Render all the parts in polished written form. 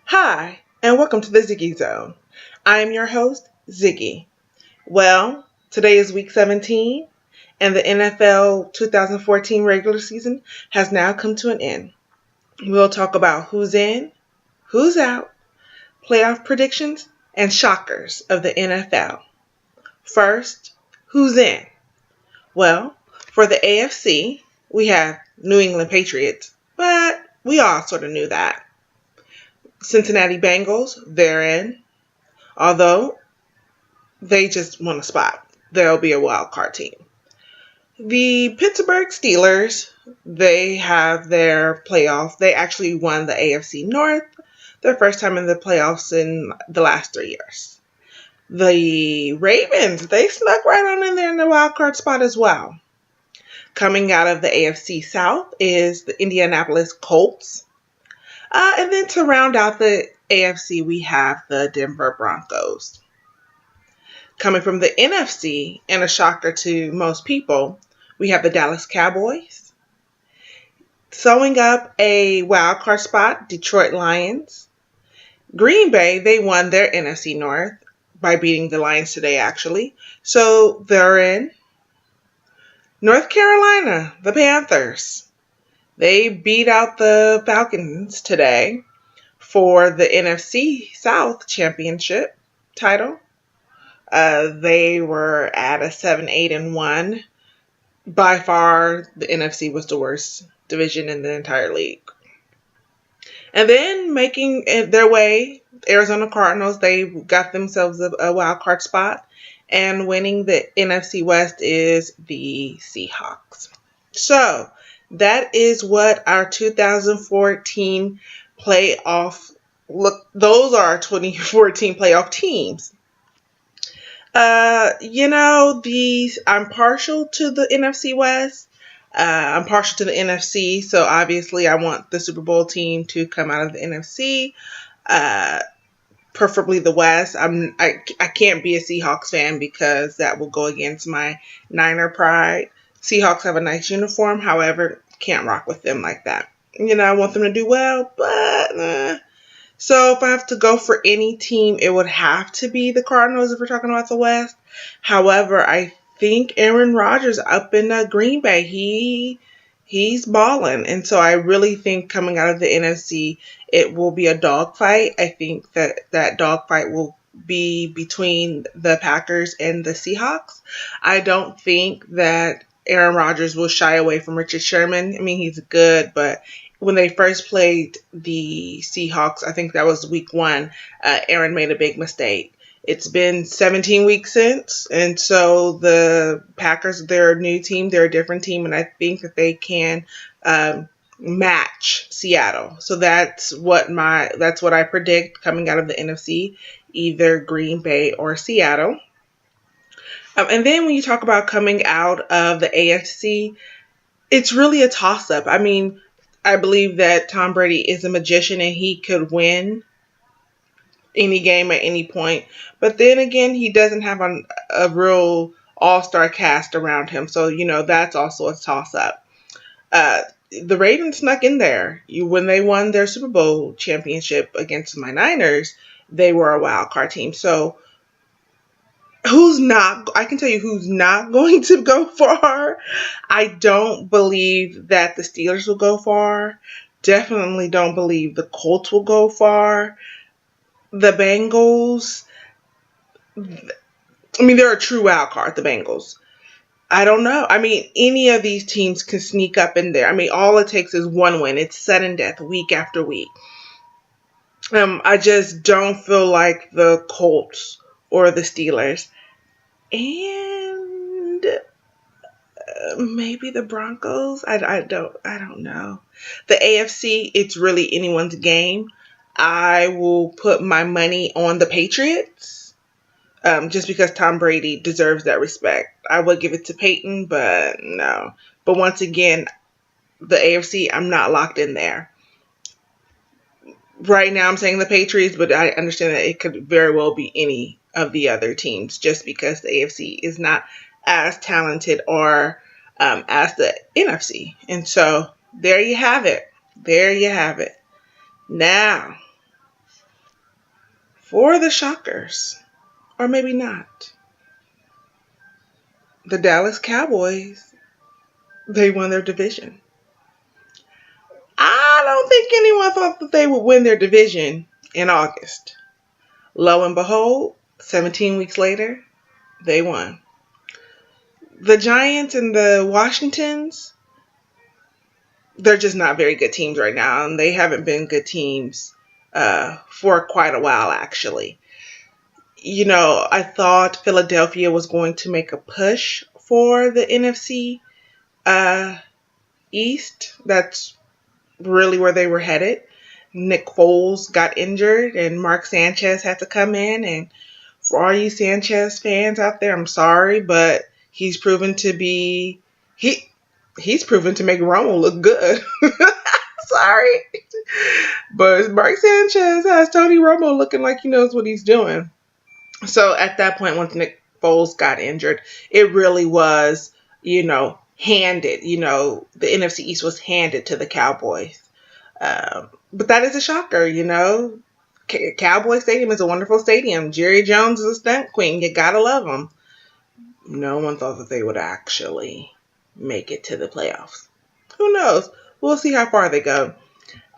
Hi, and welcome to the Ziggy Zone. I am your host, Ziggy. Well, today is week 17, and the NFL 2014 regular season has now come to an end. We'll talk about who's in, who's out, playoff predictions, and shockers of the NFL. First, who's in? Well, for the AFC, we have New England Patriots, but we all sort of knew that. Cincinnati Bengals, they're in. Although they just won a spot. They'll be a wild card team. The Pittsburgh Steelers, they have their playoff. They actually won the AFC North, their first time in the playoffs in the last 3 years. The Ravens, they snuck right on in there in the wild card spot as well. Coming out of the AFC South is the Indianapolis Colts. And then to round out the AFC, we have the Denver Broncos. Coming from the NFC, and a shocker to most people, we have the Dallas Cowboys. Sewing up a wild card spot, Detroit Lions. Green Bay, they won their NFC North by beating the Lions today, actually. So they're in. North Carolina, the Panthers. They beat out the Falcons today for the NFC South Championship title. They were at a 7-8-1. By far, the NFC was the worst division in the entire league. And then making their way, Arizona Cardinals, they got themselves a wild card spot. And winning the NFC West is the Seahawks. So that is what our 2014 playoff look. Those are our 2014 playoff teams. I'm partial to the NFC West. I'm partial to the NFC, so obviously I want the Super Bowl team to come out of the NFC, preferably the West. I can't be a Seahawks fan because that will go against my Niner pride. Seahawks have a nice uniform, however, can't rock with them like that. I want them to do well, but So if I have to go for any team, it would have to be the Cardinals if we're talking about the West. However, I think Aaron Rodgers up in Green Bay, he's balling. And so I really think coming out of the NFC, it will be a dogfight. I think that dogfight will be between the Packers and the Seahawks. I don't think that Aaron Rodgers will shy away from Richard Sherman. I mean, he's good, but when they first played the Seahawks, I think that was week 1, Aaron made a big mistake. It's been 17 weeks since, and so the Packers, they're a new team, they're a different team, and I think that they can match Seattle. So that's what I predict coming out of the NFC, either Green Bay or Seattle. And then when you talk about coming out of the AFC, it's really a toss-up. I mean, I believe that Tom Brady is a magician and he could win any game at any point. But then again, he doesn't have a real all-star cast around him. So, that's also a toss-up. The Ravens snuck in there. When they won their Super Bowl championship against my Niners, they were a wild card team. So I can tell you who's not going to go far. I don't believe that the Steelers will go far. Definitely don't believe the Colts will go far. The Bengals, they're a true wild card, the Bengals. I don't know. Any of these teams can sneak up in there. All it takes is one win. It's sudden death week after week. I just don't feel like the Colts or the Steelers. And maybe the Broncos. I don't know. The AFC, it's really anyone's game. I will put my money on the Patriots, just because Tom Brady deserves that respect. I would give it to Peyton, but no. But once again, the AFC, I'm not locked in there. Right now I'm saying the Patriots, but I understand that it could very well be any of the other teams just because the AFC is not as talented or as the NFC. And so there you have it. There you have it. Now, For the shockers, or maybe not, the Dallas Cowboys, they won their division. I don't think anyone thought that they would win their division in August. Lo and behold, 17 weeks later, they won. The Giants and the Washingtons, they're just not very good teams right now, and they haven't been good teams for quite a while, actually. I thought Philadelphia was going to make a push for the NFC East. That's really where they were headed. Nick Foles got injured, and Mark Sanchez had to come in. And for all you Sanchez fans out there, I'm sorry, but he's proven to be he's proven to make Romo look good. Sorry, but Mark Sanchez has Tony Romo looking like he knows what he's doing. So at that point, once Nick Foles got injured, it really was, handed. The NFC East was handed to the Cowboys. But that is a shocker, Cowboy Stadium is a wonderful stadium. Jerry Jones is a stunt queen. You gotta love him. No one thought that they would actually make it to the playoffs. Who knows? We'll see how far they go.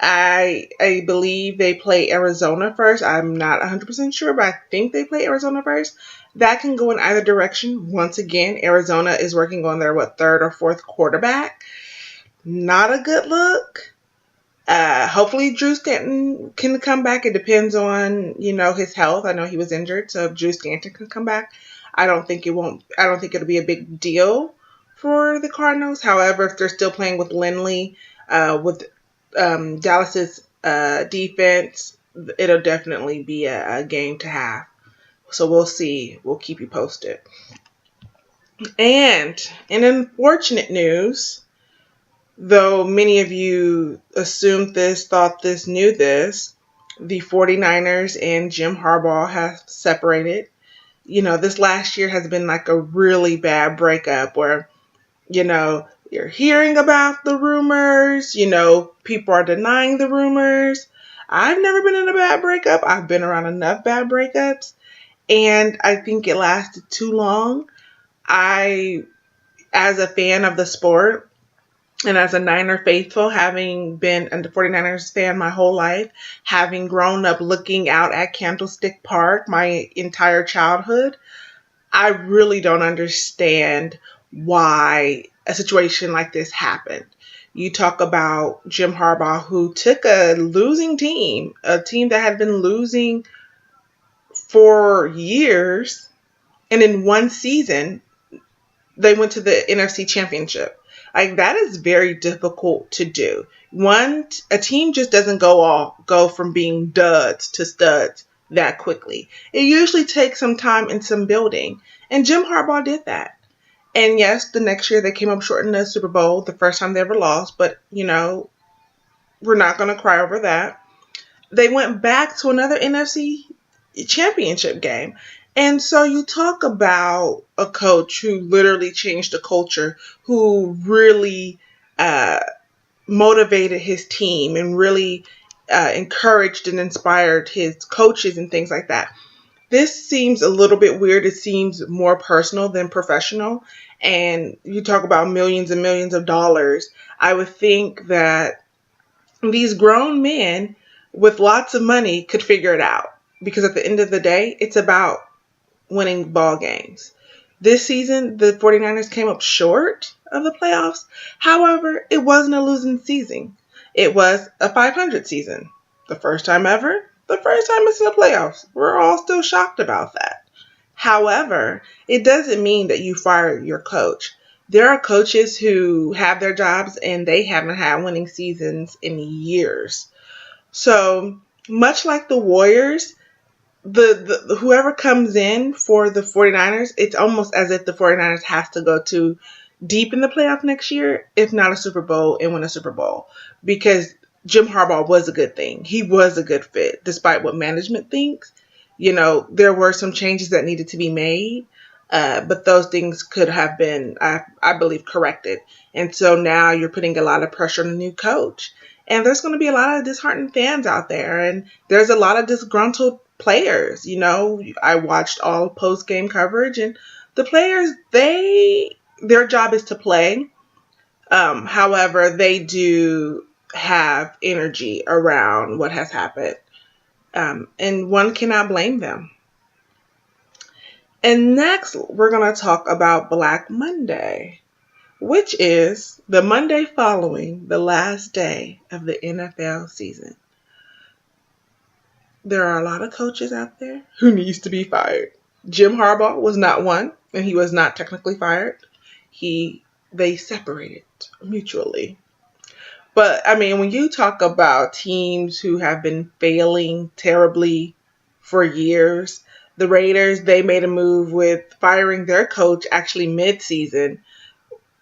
I believe they play Arizona first. I'm not 100% sure, but I think they play Arizona first. That can go in either direction. Once again, Arizona is working on their, third or fourth quarterback. Not a good look. Hopefully Drew Stanton can come back. It depends on, his health. I know he was injured, so if Drew Stanton can come back, I don't think it'll be a big deal for the Cardinals. However, if they're still playing with Lindley, with Dallas's defense, it'll definitely be a game to have. So we'll see. We'll keep you posted. And in unfortunate news, though many of you assumed this, thought this, knew this, the 49ers and Jim Harbaugh have separated. This last year has been like a really bad breakup where, you're hearing about the rumors, people are denying the rumors. I've never been in a bad breakup. I've been around enough bad breakups, and I think it lasted too long. As a fan of the sport, and as a Niner faithful, having been a 49ers fan my whole life, having grown up looking out at Candlestick Park my entire childhood, I really don't understand why a situation like this happened. You talk about Jim Harbaugh, who took a losing team, a team that had been losing for years, and in one season, they went to the NFC Championship. Like, that is very difficult to do. A team just doesn't go from being duds to studs that quickly. It usually takes some time and some building. And Jim Harbaugh did that. And yes, the next year they came up short in the Super Bowl, the first time they ever lost. But, we're not going to cry over that. They went back to another NFC Championship game. And so you talk about a coach who literally changed the culture, who really motivated his team and really encouraged and inspired his coaches and things like that. This seems a little bit weird. It seems more personal than professional. And you talk about millions and millions of dollars. I would think that these grown men with lots of money could figure it out. Because at the end of the day, it's about winning ball games. This season, the 49ers came up short of the playoffs. However, it wasn't a losing season. It was a 500 season. The first time ever. The first time it's in the playoffs. We're all still shocked about that. However, it doesn't mean that you fire your coach. There are coaches who have their jobs and they haven't had winning seasons in years. So, much like the Warriors, the whoever comes in for the 49ers, it's almost as if the 49ers has to go to deep in the playoff next year, if not a Super Bowl, and win a Super Bowl. Because Jim Harbaugh was a good thing. He was a good fit, despite what management thinks. There were some changes that needed to be made, but those things could have been, I believe, corrected. And so now you're putting a lot of pressure on the new coach. And there's going to be a lot of disheartened fans out there. And there's a lot of disgruntled players. I watched all post game coverage, and the players, their job is to play. However, they do have energy around what has happened, and one cannot blame them. And next, we're going to talk about Black Monday, which is the Monday following the last day of the NFL season. There are a lot of coaches out there who needs to be fired. Jim Harbaugh was not one, and he was not technically fired. They separated mutually. But I mean, when you talk about teams who have been failing terribly for years, the Raiders, they made a move with firing their coach actually mid-season,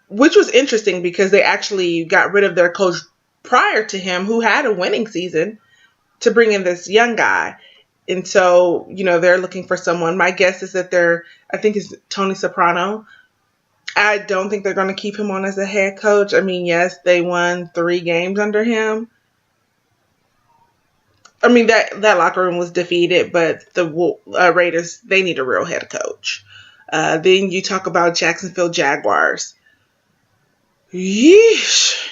which was interesting because they actually got rid of their coach prior to him who had a winning season to bring in this young guy. And so, they're looking for someone. My guess is that I think it's Tony Soprano. I don't think they're going to keep him on as a head coach. I mean, yes, they won 3 games under him. I mean, that locker room was defeated, but the Raiders, they need a real head coach. Then you talk about Jacksonville Jaguars. Yeesh.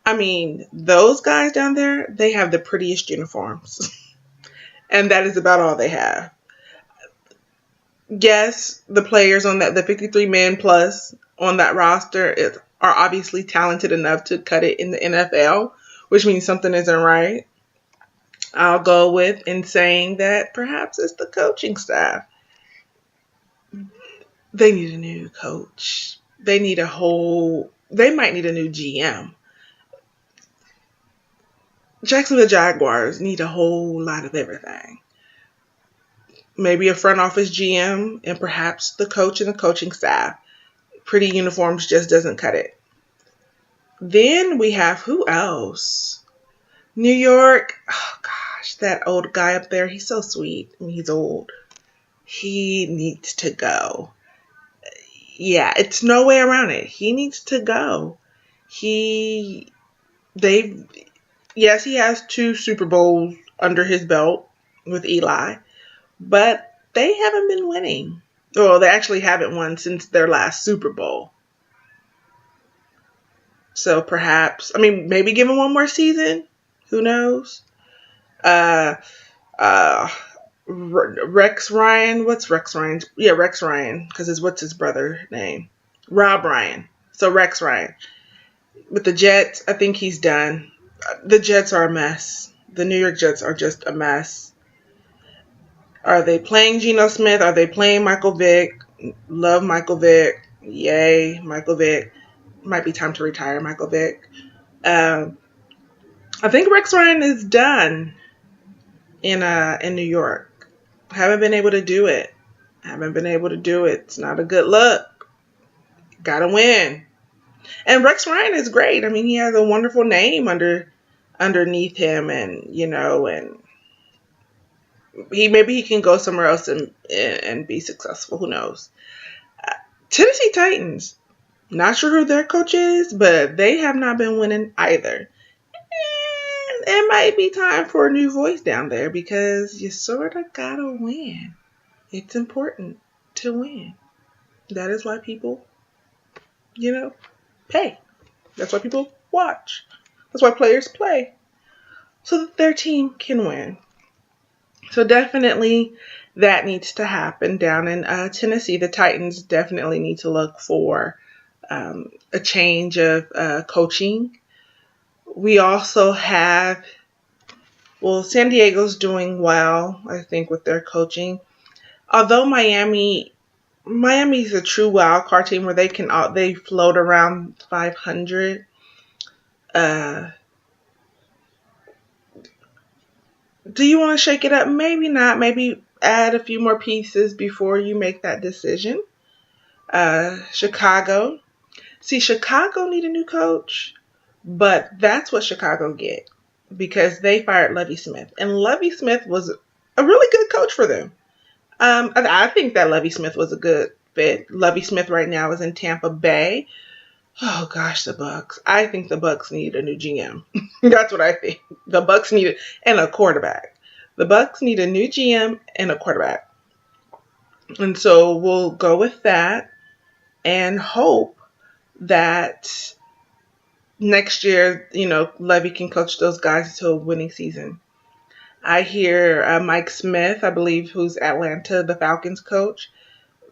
I mean, those guys down there, they have the prettiest uniforms. And that is about all they have. Yes, the players on the 53 men plus on that roster are obviously talented enough to cut it in the NFL, which means something isn't right. I'll go with in saying that perhaps it's the coaching staff. They need a new coach. They might need a new GM. Jacksonville Jaguars need a whole lot of everything. Maybe a front office GM and perhaps the coach and the coaching staff. Pretty uniforms just doesn't cut it. Then we have who else? New York. Oh gosh, that old guy up there. He's so sweet. I mean, he's old. He needs to go. Yeah, it's no way around it. He needs to go. Yes, he has 2 Super Bowls under his belt with Eli, but they haven't been winning. Well, they actually haven't won since their last Super Bowl. So perhaps, maybe give him one more season. Who knows? Rex Ryan. What's Rex Ryan? Yeah, Rex Ryan, because what's his brother name? Rob Ryan. So Rex Ryan. With the Jets, I think he's done. The Jets are a mess. The New York Jets are just a mess. Are they playing Geno Smith? Are they playing Michael Vick? Love Michael Vick. Yay, Michael Vick. Might be time to retire Michael Vick. I think Rex Ryan is done in New York. Haven't been able to do it. It's not a good look. Gotta win. And Rex Ryan is great. I mean, he has a wonderful name underneath him, and and maybe he can go somewhere else and be successful. Who knows? Tennessee Titans. Not sure who their coach is, but they have not been winning either. And it might be time for a new voice down there because you sort of gotta win. It's important to win. That is why people, pay. That's why people watch. That's why players play. So that their team can win. So definitely that needs to happen down in Tennessee. The Titans definitely need to look for a change of coaching. We also have, San Diego's doing well, I think, with their coaching. Although Miami's a true wild card team where they float around 500. Do you want to shake it up? Maybe not. Maybe add a few more pieces before you make that decision. Chicago. See, Chicago need a new coach, but that's what Chicago get because they fired Lovie Smith. And Lovie Smith was a really good coach for them. I think that Lovie Smith was a good fit. Lovie Smith right now is in Tampa Bay. Oh gosh, the Bucs. I think the Bucs need a new GM. That's what I think. The Bucs need and a quarterback. The Bucks need a new GM and a quarterback. And so we'll go with that and hope that next year, Levy can coach those guys to a winning season. I hear Mike Smith, I believe, who's Atlanta, the Falcons coach,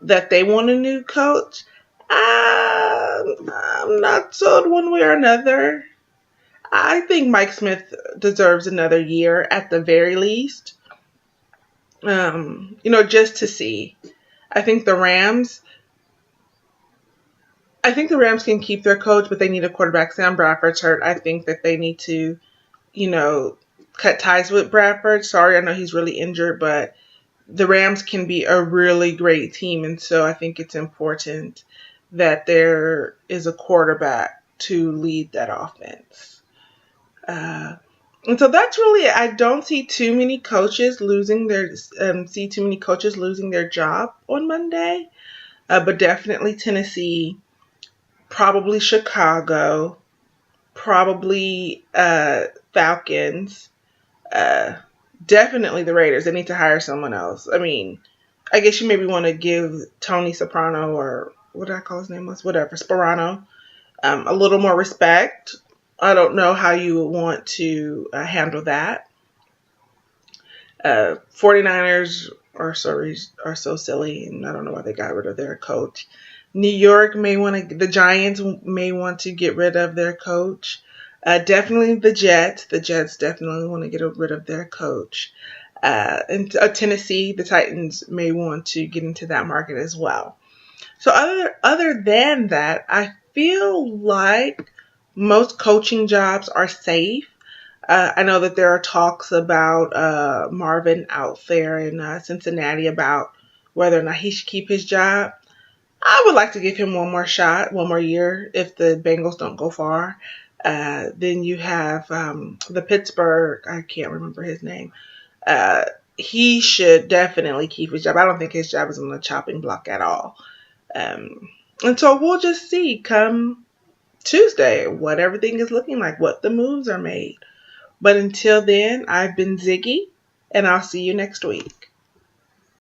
that they want a new coach. I'm not sold one way or another. I think Mike Smith deserves another year at the very least. Just to see. I think the Rams can keep their coach, but they need a quarterback. Sam Bradford's hurt. I think that they need to, cut ties with Bradford. Sorry, I know he's really injured, but the Rams can be a really great team. And so I think it's important that there is a quarterback to lead that offense. And so that's really it. I don't see too many coaches losing their job on Monday, but definitely Tennessee, probably Chicago, probably Falcons, definitely the Raiders. They need to hire someone else. I mean, I guess you maybe want to give Tony Soprano, or what did I call his name was? Whatever, Sparano, a little more respect. I don't know how you would want to handle that. 49ers are so silly, and I don't know why they got rid of their coach. New York the Giants may want to get rid of their coach. Definitely the Jets. The Jets definitely want to get rid of their coach. And Tennessee, the Titans may want to get into that market as well. So other than that, I feel like most coaching jobs are safe. I know that there are talks about Marvin out there in Cincinnati about whether or not he should keep his job. I would like to give him one more shot, one more year if the Bengals don't go far. Then you have the Pittsburgh, I can't remember his name. He should definitely keep his job. I don't think his job is on the chopping block at all. And so we'll just see come Tuesday what everything is looking like, what the moves are made. But until then, I've been Ziggy, and I'll see you next week.